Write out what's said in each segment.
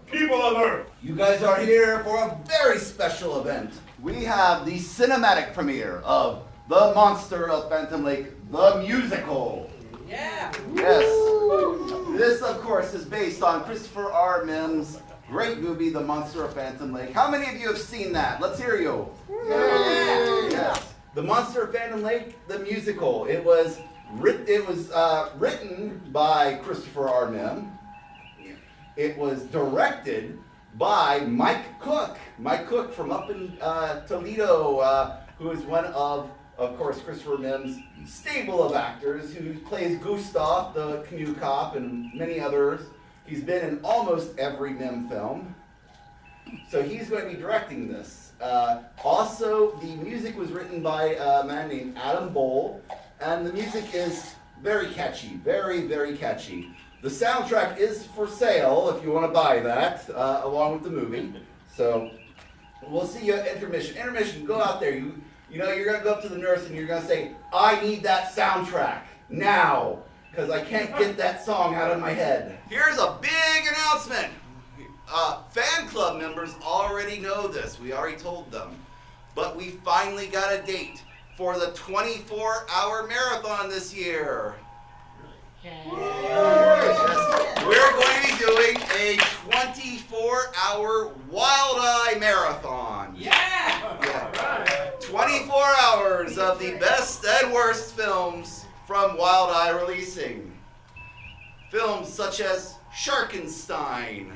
People of Earth! You guys are here for a very special event. We have the cinematic premiere of The Monster of Phantom Lake, the musical. Yeah! Yes. This, of course, is based on Christopher R. Mihm's great movie, The Monster of Phantom Lake. How many of you have seen that? Let's hear you. Yeah! Yes. The Monster of Phantom Lake, the musical. It was written by Christopher R. Mihm. It was directed by Mike Cook. Mike Cook from up in Toledo, who is one of course, Christopher Mihm's stable of actors, who plays Gustav, the canoe cop, and many others. He's been in almost every Mihm film. So he's going to be directing this. Also, the music was written by a man named Adam Bowl, and the music is very catchy, very, very catchy. The soundtrack is for sale if you want to buy that, along with the movie. So we'll see you at intermission. Intermission, go out there. You know, you're going to go up to the nurse and you're going to say, I need that soundtrack now, because I can't get that song out of my head. Here's a big announcement. Fan club members already know this. We already told them. But we finally got a date for the 24-hour marathon this year. Yes. We're going to be doing a 24-hour Wild Eye marathon. Yeah! 24 hours of the best and worst films from Wild Eye releasing. Films such as Sharkenstein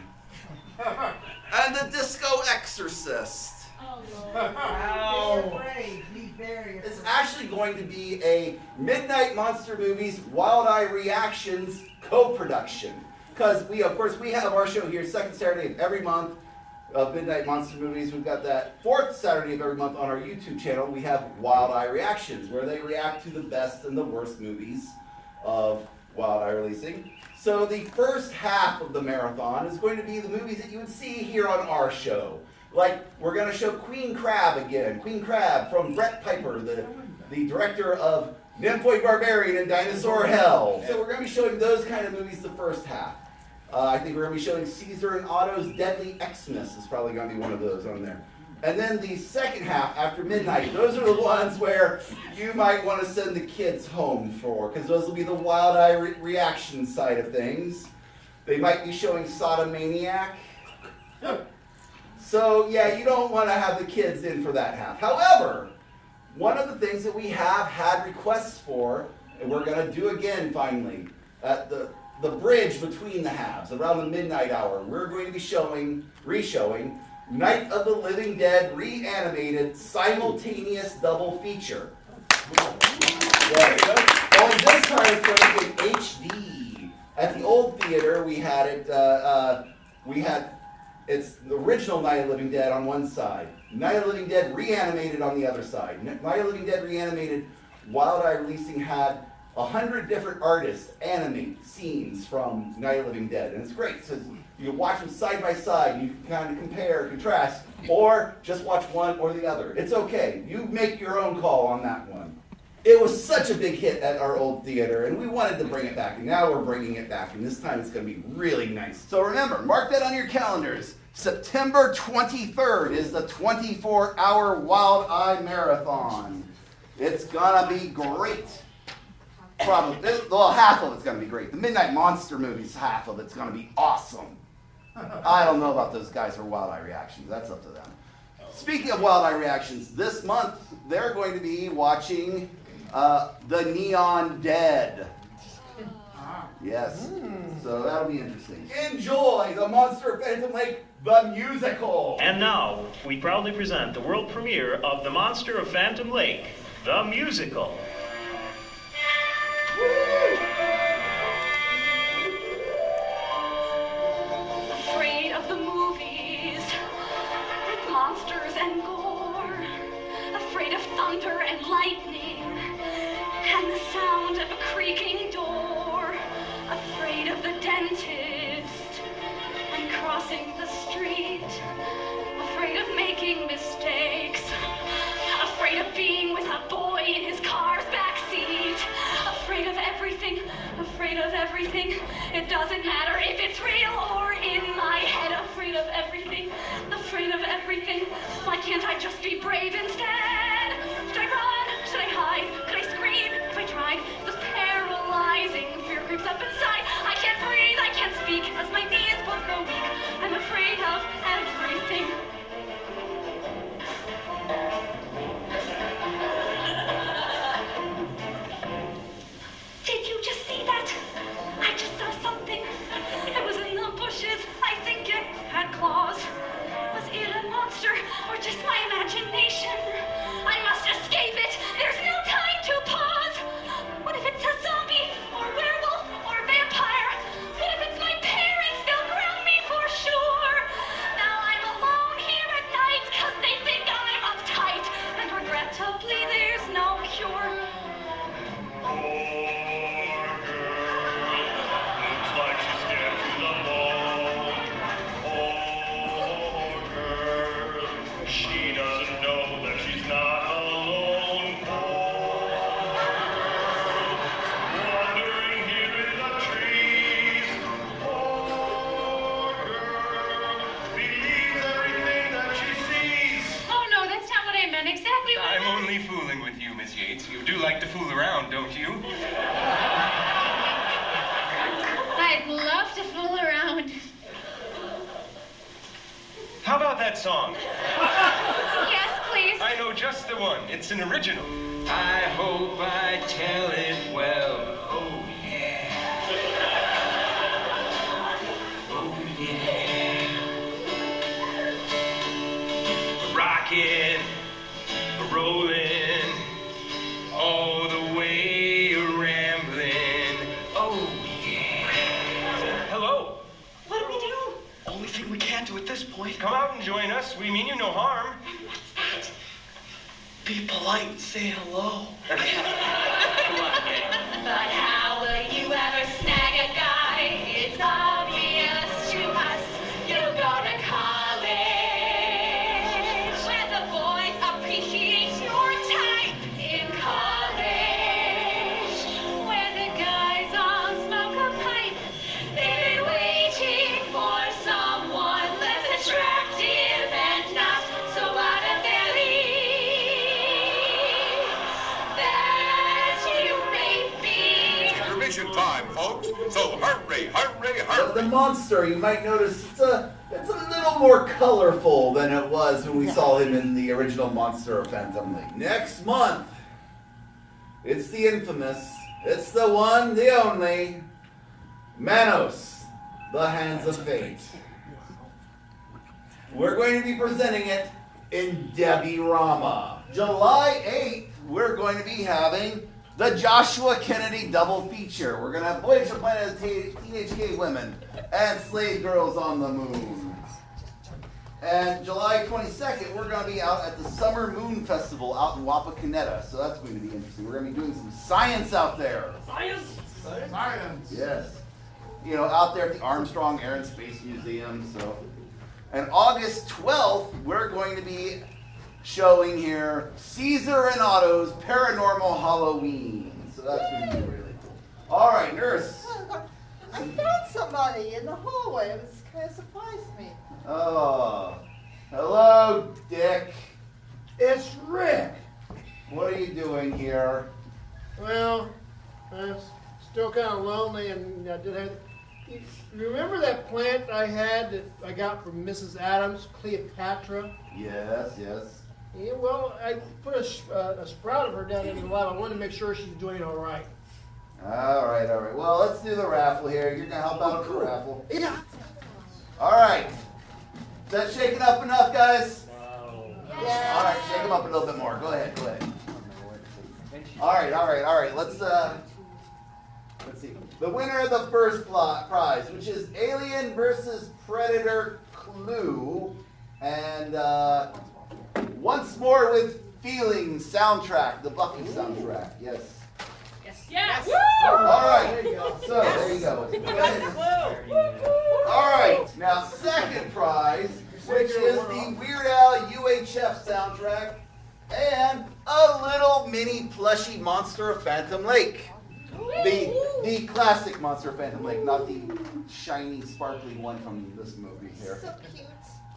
and The Disco Exorcist. Oh, Lord. It's actually going to be a Midnight Monster Movies Wild Eye Reactions co-production. Because we have our show here second Saturday of every month of Midnight Monster Movies. We've got that fourth Saturday of every month on our YouTube channel. We have Wild Eye Reactions, where they react to the best and the worst movies of Wild Eye releasing. So the first half of the marathon is going to be the movies that you would see here on our show. Like, we're going to show Queen Crab again. Queen Crab from Brett Piper, the director of Nymphoid Barbarian and Dinosaur Hell. So we're going to be showing those kind of movies the first half. I think we're going to be showing Caesar and Otto's Deadly Xmas is probably going to be one of those on there. And then the second half, after midnight, those are the ones where you might want to send the kids home for, because those will be the Wild Eye reaction side of things. They might be showing Sodomaniac. So, yeah, you don't want to have the kids in for that half. However, one of the things that we have had requests for, and we're going to do again finally, at the bridge between the halves, around the midnight hour, we're going to be re-showing Night of the Living Dead Reanimated Simultaneous Double Feature. Yes. Only this time it's going to be in HD. At the old theater, we had it, it's the original Night of the Living Dead on one side. Night of the Living Dead Reanimated on the other side. Night of the Living Dead Reanimated, Wild Eye releasing, had 100 different artists animate scenes from Night of the Living Dead. And it's great. So you can watch them side by side. You can kind of compare, contrast, or just watch one or the other. It's okay. You make your own call on that one. It was such a big hit at our old theater, and we wanted to bring it back. And now we're bringing it back, and this time it's going to be really nice. So remember, mark that on your calendars. September 23rd is the 24-hour Wild Eye Marathon. It's going to be great. Probably, well, half of it's going to be great. The Midnight Monster Movies, half of it's going to be awesome. I don't know about those guys for Wild Eye Reactions. That's up to them. Speaking of Wild Eye Reactions, this month they're going to be watching The Neon Dead. Yes. So that'll be interesting. Enjoy The Monster of Phantom Lake, the musical. And now, we proudly present the world premiere of The Monster of Phantom Lake, the musical. Afraid of the movies, with monsters and gore. Afraid of thunder and lightning, and the sound of a creaking door. Afraid of the dentist, and crossing the street. Afraid of making mistakes. Afraid of being with a boy in his car's backseat. Afraid of everything. Afraid of everything. It doesn't matter if it's real or in my head. Afraid of everything. Afraid of everything. Why can't I just be brave instead? Should I run? Should I hide? Could I scream if I tried? This paralyzing fear creeps up inside. I can't breathe. I can't speak as my knees both go weak. I'm afraid of everything. Did you just see that? I just saw something. It was in the bushes. I think it had claws. Was it a monster or just my imagination? I must escape it. There's no time to pause. What if it's a zombie or werewolf or vampire? What if it's my parents? They'll ground me for sure. Now I'm alone here at night 'cause they think I'm uptight. And regrettably there's no cure. Looks like she's dead to the bone. Poor girl. She doesn't know that she's not alone. Poor girl. Wandering here in the trees. Poor girl. Believes everything that she sees. Oh no, that's not what I meant. Exactly what I'm only fooling with you, Miss Yates. You do like to fool around, don't you? I'd love to fool around. How about that song? Yes, please. I know just the one. It's an original. I hope I tell it well. Oh, yeah. Oh, yeah. Rockin', rollin', all the way rambling. Oh, yeah. Hello. What do we do? Only thing we can do at this point, Come out and join us. We mean you no harm. What's that? be polite and say hello. Come on, gang. But how will you ever snag a guy? It's obvious to us. You'll go to college, where the boys appreciate your type. In college, where the guys all smoke a pipe. They've been waiting for someone less attractive and not so out of their league. That you may be. Intermission time, folks. So hurry, hurry, The hurry. monster, you might notice, it's a little more colorful than it was when we saw him in the original Monster of Phantom League. Next month, it's the infamous, it's the one, the only, Manos, the Hands of Fate. We're going to be presenting it in Debbie Rama. July 8th, we're going to be having the Joshua Kennedy double feature. We're going to have Voyage to Planet of Teenage Gay Women and Slave Girls on the Moon. And July 22nd, we're going to be out at the Summer Moon Festival out in Wapakoneta. So that's going to be interesting. We're going to be doing some science out there. Science! Yes. You know, out there at the Armstrong Air and Space Museum. So, and August 12th, we're going to be showing here Caesar and Otto's Paranormal Halloween. So that's going to be really cool. All right, nurse. I found somebody in the hallway. It was kind of surprised me. Oh, hello, Dick. It's Rick. What are you doing here? Well, I'm still kind of lonely, and I did have. You remember that plant I had that I got from Mrs. Adams, Cleopatra? Yes, yes. Yeah, well, I put a sprout of her down in the lab. I wanted to make sure she's doing all right. All right, all right. Well, let's do the raffle here. You're going to help out with the raffle. Yeah. All right. Is that shaking up enough, guys? Yeah. All right, shake them up a little bit more. Go ahead, go ahead. All right, all right, all right. Let's see. The winner of the first prize, which is Alien versus Predator Clue, and Once More with Feelings soundtrack, the Buffy soundtrack. Yes. Yes. All right. There you go. So there you go. Go ahead. All right. Now, second prize, which is the Weird Al UHF soundtrack, and a little mini plushy Monster of Phantom Lake. The The classic Monster Phantom Lake, not the shiny, sparkly one from this movie here. So cute.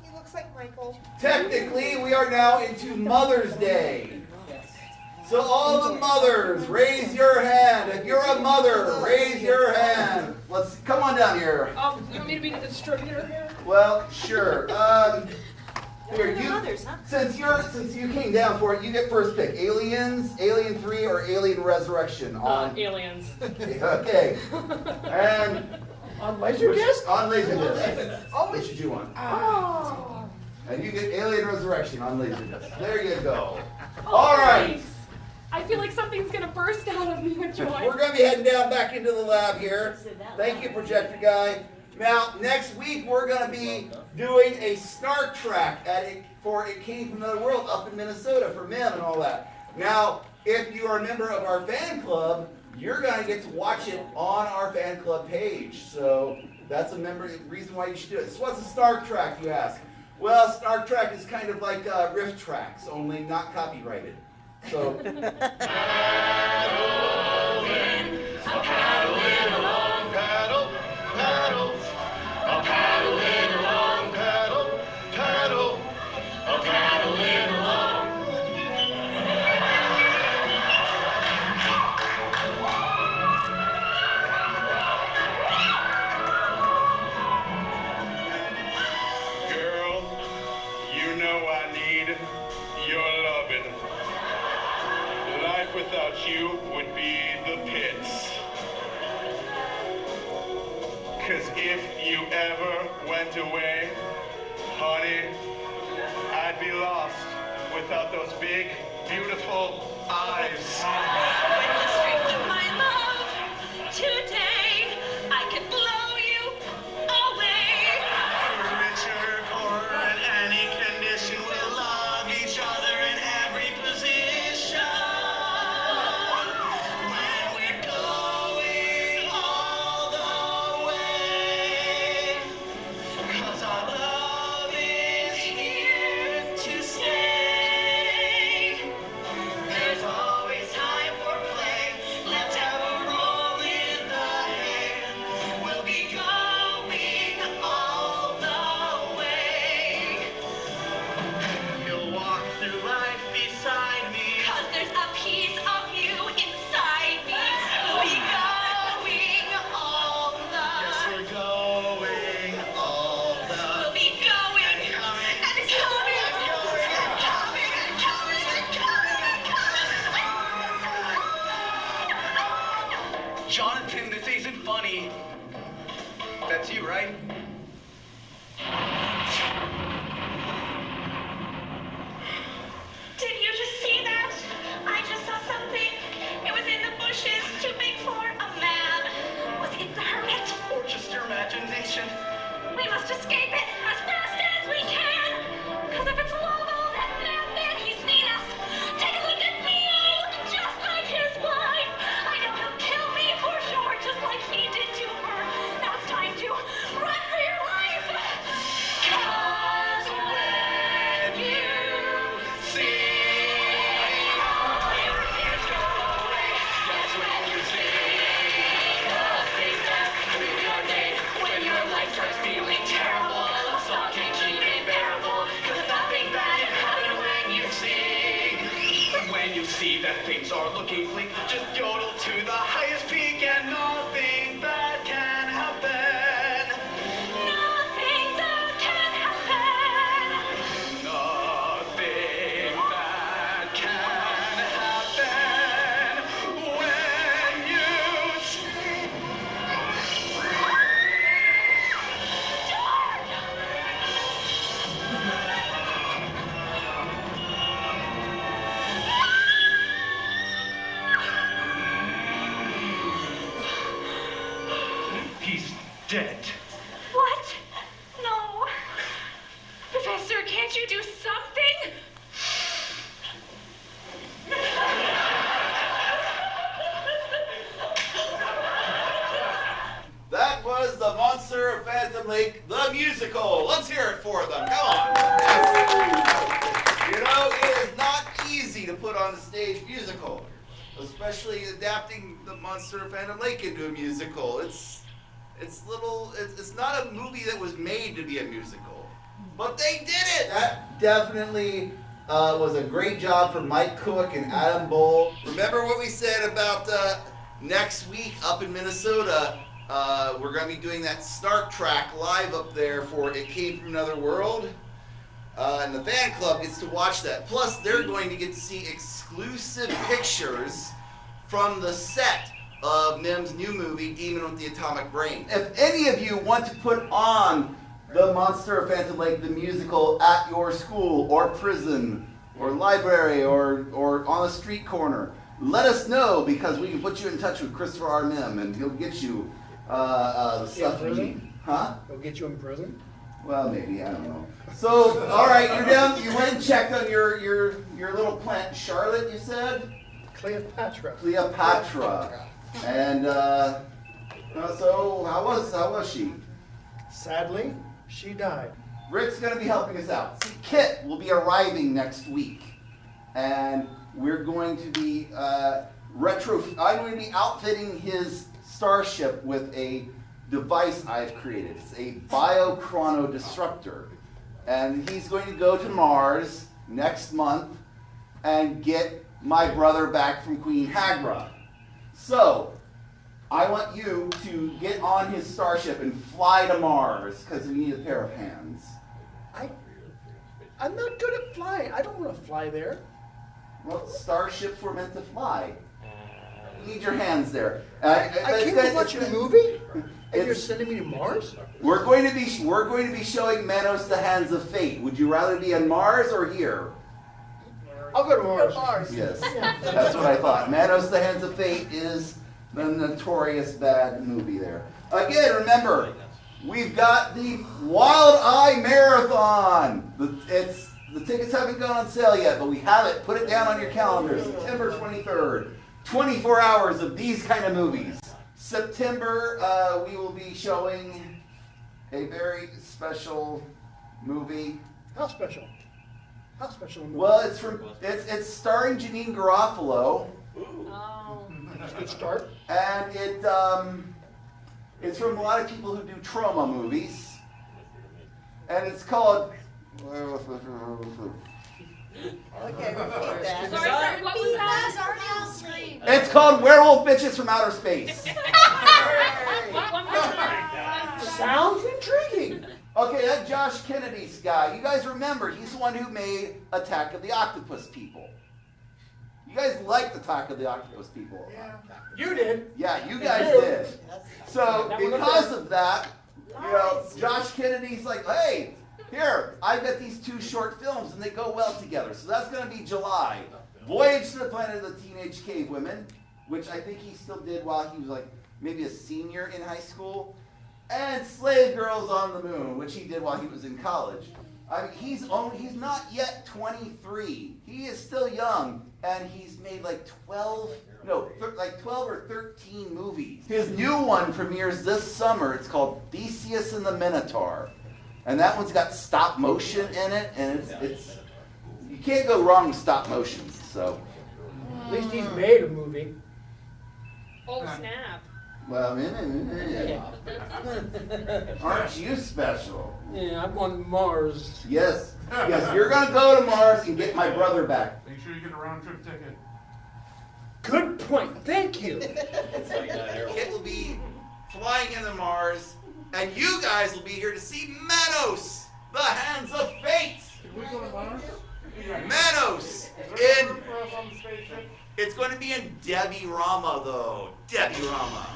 He looks like Michael. Technically, we are now into Mother's Day. So all the mothers, raise your hand. If you're a mother, raise your hand. Let's come on down here. You want me to be the distributor here? Well, sure. Here, since you came down for it, you get first pick. Aliens, Alien 3, or Alien Resurrection on Aliens. Okay. And On Laserdisc? on Laserdisc. What should you want? Oh. And you get Alien Resurrection on Laserdisc. There you go. All right. Thanks. I feel like something's gonna burst out of me with joy. We're going to be heading down back into the lab here. Thank you, projector guy. Now, next week we're going to be doing a Snark track for It Came From Another World up in Minnesota for Mihm and all that. Now, if you are a member of our fan club, you're going to get to watch it on our fan club page. So that's a reason why you should do it. So what's a Snark track, you ask? Well, Snark track is kind of like riff tracks, only not copyrighted. So. Without you would be the pits. 'Cause if you ever went away, honey, I'd be lost without those big, beautiful eyes. With the strength of my love, today I could blow you away. Rich or poor, in any condition, we'll love each other in every position. Jonathan, this isn't funny. That's you, right? Did you just see that? I just saw something. It was in the bushes, too big for a man. Was it the hermit? Or just your imagination? We must escape it as fast as we can. 'Cause if it's Lobo, that madman, he's seen us. Take a look at me, I look just like his wife. I know he'll kill me for sure, just like he did to her. Now it's time to run for your life. 'Cause when you see your fears go away, that's when you see the things that through your day. When your life starts feeling terrible, a song can keep it bearable. 'Cause nothing bad can happen when you sing. When you see that things are looking bleak, just yodel to the highest peak and nothing bad can happen. Nothing bad can happen. Nothing bad can happen when you see. He's dead. What? No. Professor, can't you do something? That was the Monster of Phantom Lake, the musical. Let's hear it for them. Come on. You know, it is not easy to put on a stage musical. especially adapting the Monster of Phantom Lake into a musical. It's not a movie that was made to be a musical, but they did it. That definitely was a great job for Mike Cook and Adam Bull. Remember what we said about next week up in Minnesota? We're going to be doing that Snark track live up there for It Came From Another World. And the fan club gets to watch that. Plus, they're going to get to see exclusive pictures from the set of Mihm's new movie, Demon with the Atomic Brain. If any of you want to put on The Monster of Phantom Lake, the musical, at your school or prison or library or on a street corner, let us know, because we can put you in touch with Christopher R. Mihm, and he'll get you the stuff you need. Huh? He'll get you in prison? Well, maybe, I don't know. So, all right, you're down. You went and checked on your little plant, Charlotte. You said Cleopatra. Cleopatra. And so how was she? Sadly, she died. Rick's going to be helping us out. See, Kit will be arriving next week, and we're going to be I'm going to be outfitting his starship with a device I've created. It's a biochrono disruptor, and he's going to go to Mars next month and get my brother back from Queen Hagra. So I want you to get on his starship and fly to Mars, because we need a pair of hands. I'm not good at flying. I don't want to fly there. Well, starships were meant to fly. You need your hands there. I came to watch a movie, and you're sending me to Mars? We're going to be showing Manos the Hands of Fate. Would you rather be on Mars or here? I'll go to Mars. Yes, that's what I thought. Manos the Hands of Fate is the notorious bad movie there. Again, remember, we've got the Wild Eye Marathon. The tickets haven't gone on sale yet, but we have it. Put it down on your calendar. September 23rd. 24 hours of these kind of movies. September, we will be showing a very special movie. How special? How special? Well, it's starring Janine Garofalo. Oh. That's a good start. And it's from a lot of people who do trauma movies. And it's called... Okay, repeat that. Sorry, what was that? It's already on the screen. It's called Werewolf Bitches from Outer Space. One more time. Sounds intriguing. Okay, that Josh Kennedy's guy, you guys remember, he's the one who made Attack of the Octopus People. You guys liked Attack of the Octopus People. Yeah. You did. Yeah, you guys did. So, because of that, Josh Kennedy's like, hey, here, I've got these 2 short films, and they go well together. So that's going to be July. Voyage to the Planet of the Teenage Cave Women, which I think he still did while he was like maybe a senior in high school. And Slave Girls on the Moon, which he did while he was in college. I mean, he's not yet 23. He is still young, and he's made like 12 or 13 movies. His new one premieres this summer. It's called Theseus and the Minotaur. And that one's got stop motion in it, and it's you can't go wrong with stop motion. So at least he's made a movie. Oh, snap. Well, aren't you special? Yeah, I'm going to Mars. Yes, you're gonna go to Mars and get my brother back. Make sure you get a round trip ticket. Good point. Thank you. Kit will be flying into Mars. And you guys will be here to see Manos, the Hands of Fate. Can we go to Mars? Manos it's going to be in Debbie Rama, though. Debbie Rama.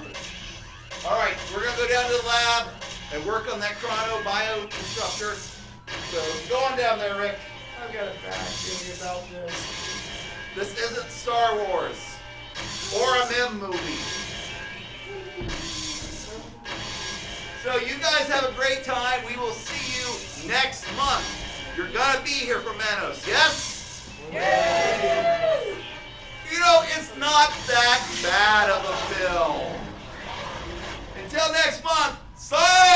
All right, we're going to go down to the lab and work on that chrono bio disruptor. So go on down there, Rick. I've got a bad feeling about this. This isn't Star Wars or a Mihm movie. So you guys have a great time. We will see you next month. You're going to be here for Manos, yes? Yay! It's not that bad of a film. Until next month, sayonara!